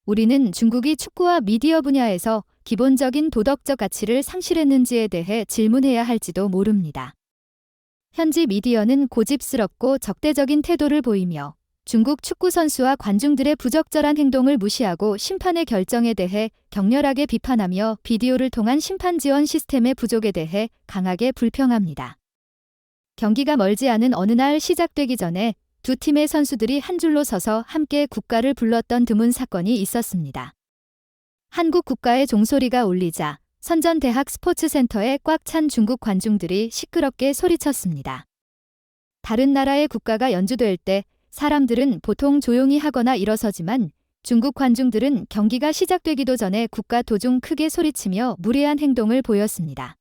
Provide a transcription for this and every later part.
우리는 중국이 축구와 미디어 분야에서 기본적인 도덕적 가치를 상실했는지에 대해 질문해야 할지도 모릅니다. 현지 미디어는 고집스럽고 적대적인 태도를 보이며 중국 축구 선수와 관중들의 부적절한 행동을 무시하고 심판의 결정에 대해 격렬하게 비판하며 비디오를 통한 심판 지원 시스템의 부족에 대해 강하게 불평합니다. 경기가 멀지 않은 어느 날 시작되기 전에 두 팀의 선수들이 한 줄로 서서 함께 국가를 불렀던 드문 사건이 있었습니다. 한국 국가의 종소리가 울리자 선전대학 스포츠센터에 꽉 찬 중국 관중들이 시끄럽게 소리쳤습니다. 다른 나라의 국가가 연주될 때 사람들은 보통 조용히 하거나 일어서지만 중국 관중들은 경기가 시작되기도 전에 국가 도중 크게 소리치며 무례한 행동을 보였습니다.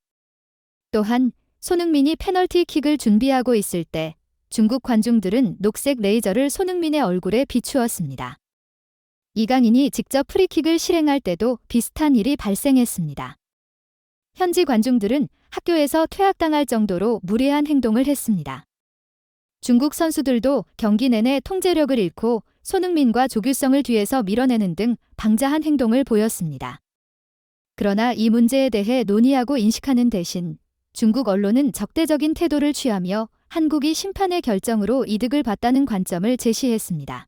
또한 손흥민이 페널티킥을 준비하고 있을 때 중국 관중들은 녹색 레이저를 손흥민의 얼굴에 비추었습니다. 이강인이 직접 프리킥을 실행할 때도 비슷한 일이 발생했습니다. 현지 관중들은 학교에서 퇴학당할 정도로 무례한 행동을 했습니다. 중국 선수들도 경기 내내 통제력을 잃고 손흥민과 조규성을 뒤에서 밀어내는 등 방자한 행동을 보였습니다. 그러나 이 문제에 대해 논의하고 인식하는 대신 중국 언론은 적대적인 태도를 취하며 한국이 심판의 결정으로 이득을 봤다는 관점을 제시했습니다.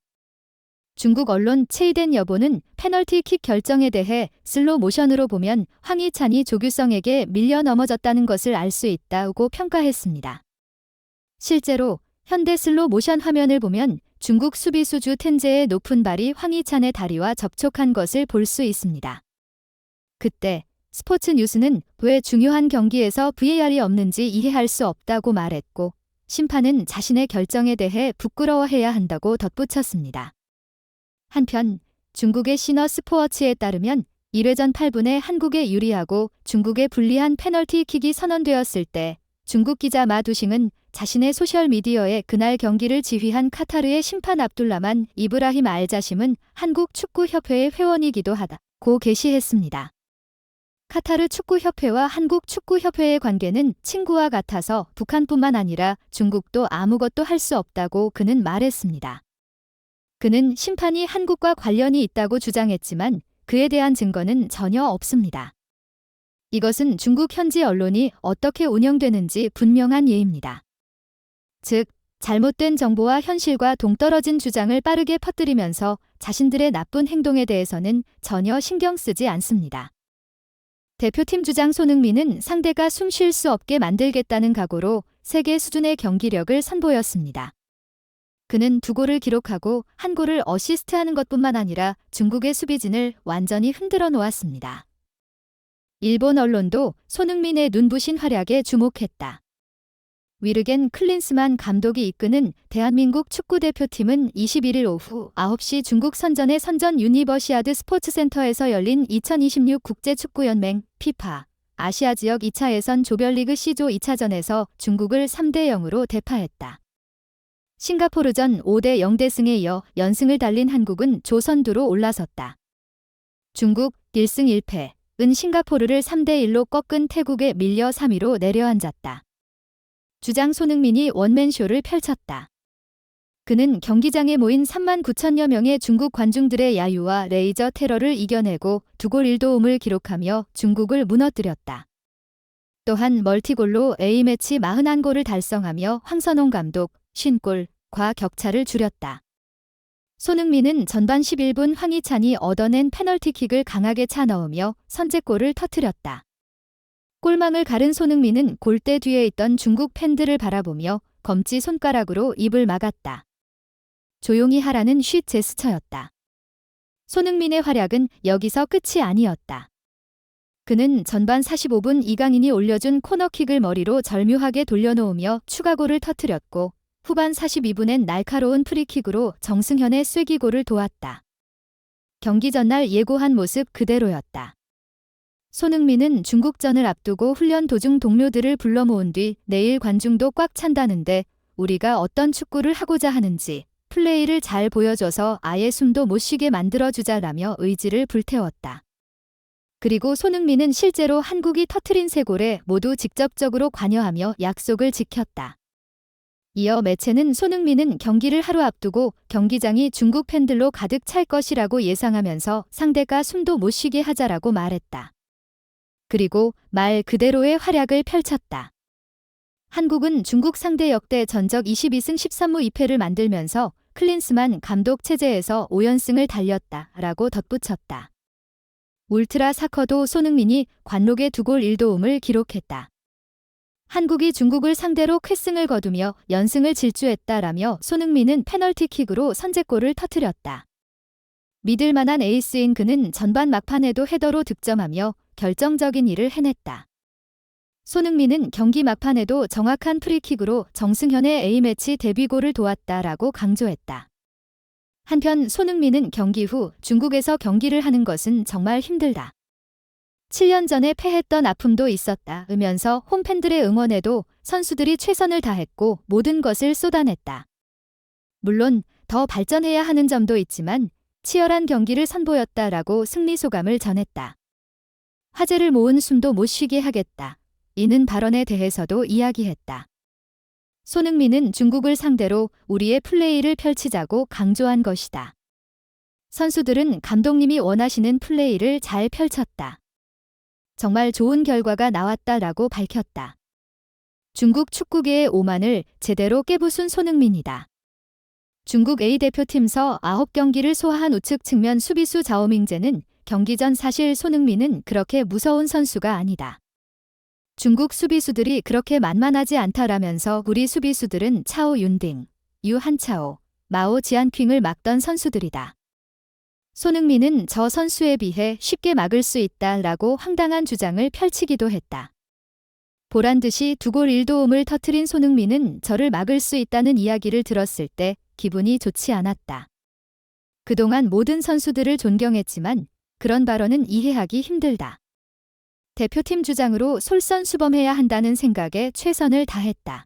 중국 언론 체이덴 여보는 페널티킥 결정에 대해 슬로 모션으로 보면 황희찬이 조규성에게 밀려 넘어졌다는 것을 알 수 있다고 평가했습니다. 실제로 현대 슬로 모션 화면을 보면 중국 수비수 주 텐제의 높은 발이 황희찬의 다리와 접촉한 것을 볼 수 있습니다. 그때 스포츠 뉴스는 왜 중요한 경기에서 VAR이 없는지 이해할 수 없다고 말했고 심판은 자신의 결정에 대해 부끄러워해야 한다고 덧붙였습니다. 한편 중국의 시너 스포어츠에 따르면 1회전 8분에 한국에 유리하고 중국에 불리한 페널티킥이 선언되었을 때 중국 기자 마 두싱은 자신의 소셜미디어에 그날 경기를 지휘한 카타르의 심판 압둘라만 이브라힘 알자심은 한국 축구협회의 회원이기도 하다고 게시했습니다. 카타르 축구협회와 한국 축구협회의 관계는 친구와 같아서 북한뿐만 아니라 중국도 아무것도 할 수 없다고 그는 말했습니다. 그는 심판이 한국과 관련이 있다고 주장했지만 그에 대한 증거는 전혀 없습니다. 이것은 중국 현지 언론이 어떻게 운영되는지 분명한 예입니다. 즉, 잘못된 정보와 현실과 동떨어진 주장을 빠르게 퍼뜨리면서 자신들의 나쁜 행동에 대해서는 전혀 신경 쓰지 않습니다. 대표팀 주장 손흥민은 상대가 숨 쉴 수 없게 만들겠다는 각오로 세계 수준의 경기력을 선보였습니다. 그는 2골을 기록하고 1골을 어시스트하는 것뿐만 아니라 중국의 수비진을 완전히 흔들어 놓았습니다. 일본 언론도 손흥민의 눈부신 활약에 주목했다. 위르겐 클린스만 감독이 이끄는 대한민국 축구대표팀은 21일 오후 9시 중국 선전의 선전 유니버시아드 스포츠센터에서 열린 2026 국제축구연맹 FIFA 아시아 지역 2차 예선 조별리그 C조 2차전에서 중국을 3대 0으로 대파했다. 싱가포르전 5대 0대승에 이어 연승을 달린 한국은 조선두로 올라섰다. 중국 1승 1패은 싱가포르를 3대 1로 꺾은 태국에 밀려 3위로 내려앉았다. 주장 손흥민이 원맨쇼를 펼쳤다. 그는 경기장에 모인 3만 9천여 명의 중국 관중들의 야유와 레이저 테러를 이겨내고 2골 1도움을 기록하며 중국을 무너뜨렸다. 또한 멀티골로 A매치 41골을 달성하며 황선홍 감독 50골과 격차를 줄였다. 손흥민은 전반 11분 황희찬이 얻어낸 페널티킥을 강하게 차 넣으며 선제골을 터뜨렸다. 골망을 가른 손흥민은 골대 뒤에 있던 중국 팬들을 바라보며 검지 손가락으로 입을 막았다. 조용히 하라는 쉿 제스처였다. 손흥민의 활약은 여기서 끝이 아니었다. 그는 전반 45분 이강인이 올려준 코너킥을 머리로 절묘하게 돌려놓으며 추가골을 터뜨렸고 후반 42분엔 날카로운 프리킥으로 정승현의 쐐기골을 도왔다. 경기 전날 예고한 모습 그대로였다. 손흥민은 중국전을 앞두고 훈련 도중 동료들을 불러 모은 뒤 내일 관중도 꽉 찬다는데 우리가 어떤 축구를 하고자 하는지 플레이를 잘 보여줘서 아예 숨도 못 쉬게 만들어주자라며 의지를 불태웠다. 그리고 손흥민은 실제로 한국이 터트린 3골에 모두 직접적으로 관여하며 약속을 지켰다. 이어 매체는 손흥민은 경기를 하루 앞두고 경기장이 중국 팬들로 가득 찰 것이라고 예상하면서 상대가 숨도 못 쉬게 하자라고 말했다. 그리고 말 그대로의 활약을 펼쳤다. 한국은 중국 상대 역대 전적 22승 13무 2패를 만들면서 클린스만 감독 체제에서 5연승을 달렸다라고 덧붙였다. 울트라 사커도 손흥민이 관록의 2골 1도움을 기록했다. 한국이 중국을 상대로 쾌승을 거두며 연승을 질주했다라며 손흥민은 페널티킥으로 선제골을 터뜨렸다. 믿을 만한 에이스인 그는 전반 막판에도 헤더로 득점하며 결정적인 일을 해냈다. 손흥민은 경기 막판에도 정확한 프리킥으로 정승현의 A매치 데뷔골을 도왔다라고 강조했다. 한편 손흥민은 경기 후 중국에서 경기를 하는 것은 정말 힘들다. 7년 전에 패했던 아픔도 있었다 으면서 홈팬들의 응원에도 선수들이 최선을 다했고 모든 것을 쏟아냈다. 물론 더 발전해야 하는 점도 있지만 치열한 경기를 선보였다라고 승리 소감을 전했다. 화제를 모은 숨도 못 쉬게 하겠다. 이는 발언에 대해서도 이야기했다. 손흥민은 중국을 상대로 우리의 플레이를 펼치자고 강조한 것이다. 선수들은 감독님이 원하시는 플레이를 잘 펼쳤다. 정말 좋은 결과가 나왔다라고 밝혔다. 중국 축구계의 오만을 제대로 깨부순 손흥민이다. 중국 A대표팀서 9경기를 소화한 우측 측면 수비수 자오밍제는 경기 전 사실 손흥민은 그렇게 무서운 선수가 아니다. 중국 수비수들이 그렇게 만만하지 않다라면서 우리 수비수들은 차오 윤딩, 유 한차오, 마오 지안퀼을 막던 선수들이다. 손흥민은 저 선수에 비해 쉽게 막을 수 있다라고 황당한 주장을 펼치기도 했다. 보란듯이 2골 1도움을 터뜨린 손흥민은 저를 막을 수 있다는 이야기를 들었을 때 기분이 좋지 않았다. 그동안 모든 선수들을 존경했지만 그런 발언은 이해하기 힘들다. 대표팀 주장으로 솔선수범해야 한다는 생각에 최선을 다했다.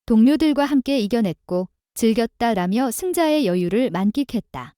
동료들과 함께 이겨냈고 즐겼다라며 승자의 여유를 만끽했다.